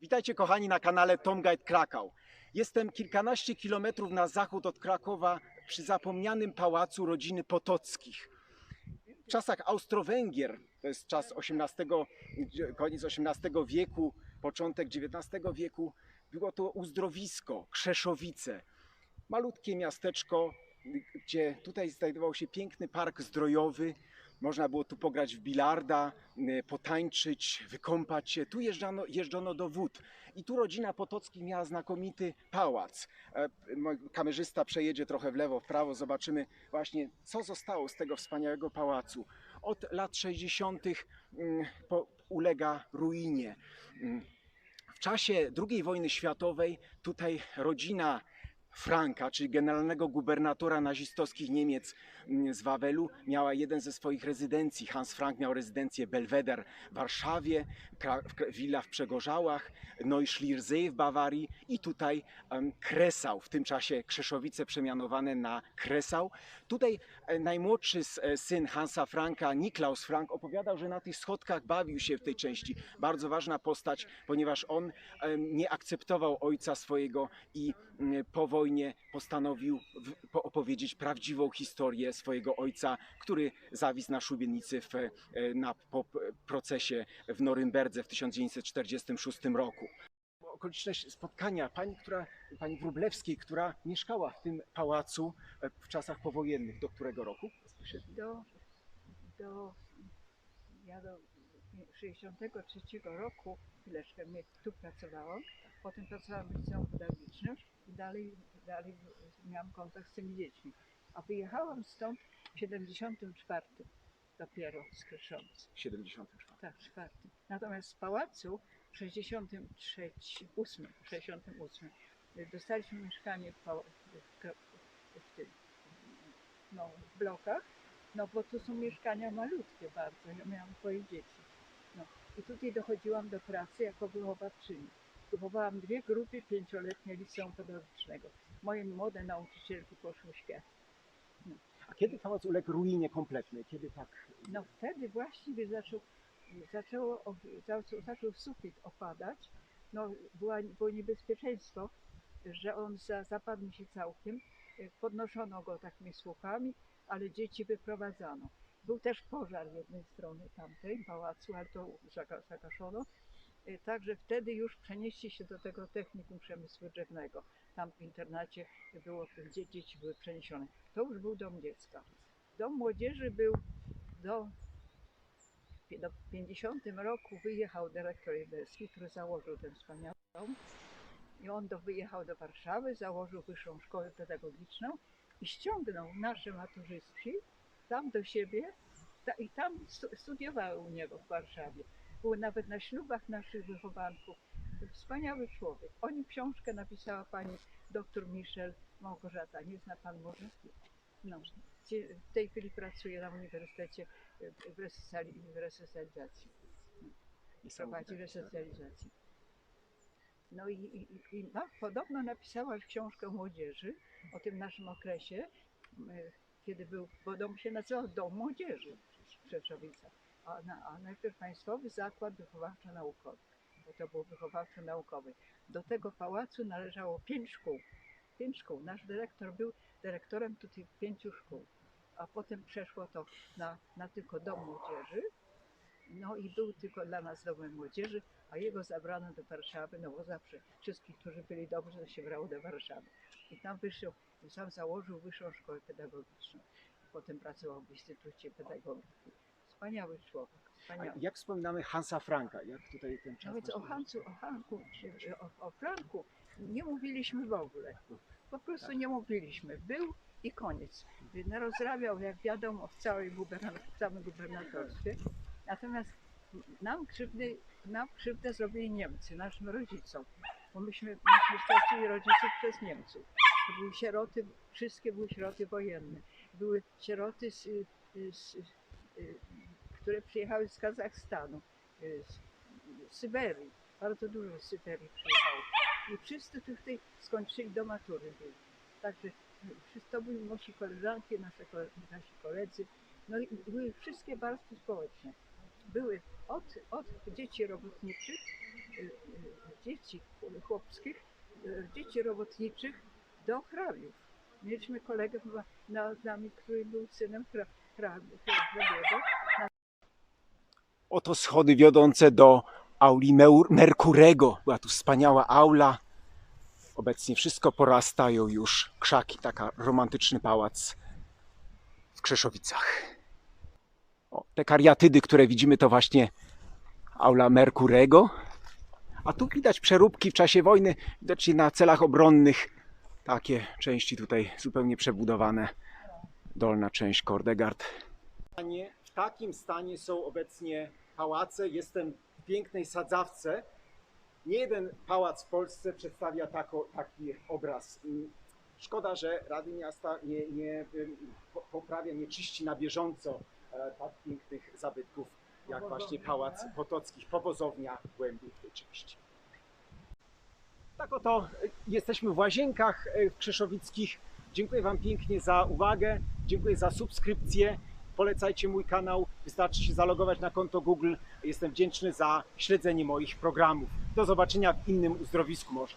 Witajcie kochani na kanale Tom Guide Krakał. Jestem kilkanaście kilometrów na zachód od Krakowa przy zapomnianym pałacu rodziny Potockich. W czasach Austro-Węgier, to jest czas koniec XVIII wieku, początek XIX wieku, było to uzdrowisko, Krzeszowice. Malutkie miasteczko, gdzie tutaj znajdował się piękny park zdrojowy. Można było tu pograć w bilarda, potańczyć, wykąpać się. Tu jeżdżono do wód. I tu rodzina Potockich miała znakomity pałac. Mój kamerzysta przejedzie trochę w lewo, w prawo. Zobaczymy właśnie, co zostało z tego wspaniałego pałacu. Od lat 60. ulega ruinie. W czasie II wojny światowej tutaj rodzina Franka, czyli generalnego gubernatora nazistowskich Niemiec z Wawelu, miała jeden ze swoich rezydencji. Hans Frank miał rezydencję Belweder w Warszawie, willa w Przegorzałach, Neuschliersee w Bawarii i tutaj Kresau, w tym czasie Krzeszowice przemianowane na Kresau. Tutaj najmłodszy syn Hansa Franka, Niklaus Frank, opowiadał, że na tych schodkach bawił się w tej części. Bardzo ważna postać, ponieważ on nie akceptował ojca swojego i po wojnie postanowił opowiedzieć prawdziwą historię swojego ojca, który zawisł na szubienicy po procesie w Norymberdze w 1946 roku. Okoliczność spotkania pani Wróblewskiej, która mieszkała w tym pałacu w czasach powojennych. Do którego roku? Do 63 roku chwileczkę tu pracowałam, potem pracowałam w liceum pedagogicznym i dalej miałam kontakt z tymi dziećmi. A wyjechałam stąd w 74 dopiero z Krzeszowic. 74. Tak, 4. Natomiast z pałacu w 68 dostaliśmy mieszkanie w blokach, no bo tu są mieszkania malutkie bardzo, ja miałam 2 dzieci. No. I tutaj dochodziłam do pracy jako wychowawczyni. Wychowałam 2 grupy 5-letnie liceum pedagogicznego. Moje młode nauczycielki poszły w świat. No. A kiedy pałac uległ ruinie kompletnej? Kiedy tak? No wtedy właściwie zaczął sufit opadać. No, było niebezpieczeństwo, że on zapadł się całkiem. Podnoszono go takimi słupami, ale dzieci wyprowadzano. Był też pożar z jednej strony tamtej pałacu, ale to zagaszono. Także wtedy już przenieśli się do tego technikum przemysłu drzewnego. Tam w internacie gdzie dzieci były przeniesione. To już był dom dziecka. Dom młodzieży był do 50 roku wyjechał dyrektor Jebelski, który założył ten wspaniały dom. I on wyjechał do Warszawy, założył wyższą szkołę pedagogiczną i ściągnął nasze maturzystki tam do siebie i tam studiowały u niego w Warszawie. Były nawet na ślubach naszych wychowanków. Wspaniały człowiek. O nim książkę napisała pani dr Michel Małgorzata. Nie zna pan może? No. W tej chwili pracuje na uniwersytecie w resocjalizacji. Prowadzi resocjalizację. No i podobno napisała książkę młodzieży o tym naszym okresie, kiedy bo dom się nazywał Dom Młodzieży w Krzeszowicach, a najpierw Państwowy Zakład Wychowawczo-Naukowy, bo to był wychowawczo-naukowy. Do tego pałacu należało 5 szkół. 5 szkół. Nasz dyrektor był dyrektorem tych 5 szkół, a potem przeszło to na tylko Dom Młodzieży. No i był tylko dla nas domem młodzieży, a jego zabrano do Warszawy, no bo zawsze wszystkich, którzy byli dobrzy, to się brało do Warszawy. I tam sam założył wyższą szkołę pedagogiczną. Potem pracował w Instytucie Pedagogiki. Wspaniały człowiek. Wspaniały. A jak wspominamy Hansa Franka? Jak tutaj ten czas? Nawet o Franku nie mówiliśmy w ogóle. Po prostu nie mówiliśmy. Był i koniec. Rozrabiał, jak wiadomo, w całym gubernatorstwie. Natomiast nam krzywdę zrobili Niemcy, naszym rodzicom, bo myśmy stracili rodziców przez Niemców. To były sieroty, wszystkie były sieroty wojenne. Były sieroty, które przyjechały z Kazachstanu, z Syberii. Bardzo dużo z Syberii przyjechało. I wszyscy tutaj skończyli do matury byli. Także to były nasi koleżanki, nasi koledzy. No i były wszystkie warstwy społeczne. Były od dzieci robotniczych, dzieci chłopskich, dzieci robotniczych do hrabiów. Mieliśmy kolegę z nami, który był synem hrabiego. Oto schody wiodące do auli Merkurego. Była tu wspaniała aula. Obecnie wszystko porastają już krzaki. Taka romantyczny pałac w Krzeszowicach. O, te kariatydy, które widzimy, to właśnie aula Merkurego. A tu widać przeróbki w czasie wojny, widocznie na celach obronnych. Takie części tutaj zupełnie przebudowane. Dolna część Kordegard. W takim stanie są obecnie pałace. Jestem w pięknej sadzawce. Nie jeden pałac w Polsce przedstawia taki obraz. Szkoda, że Rady Miasta nie poprawia, nie czyści na bieżąco tak pięknych zabytków, jak właśnie Pałac Potockich, powozownia głębiej w tej części. Tak oto jesteśmy w Łazienkach Krzeszowickich. Dziękuję Wam pięknie za uwagę, dziękuję za subskrypcję. Polecajcie mój kanał, wystarczy się zalogować na konto Google. Jestem wdzięczny za śledzenie moich programów. Do zobaczenia w innym uzdrowisku może.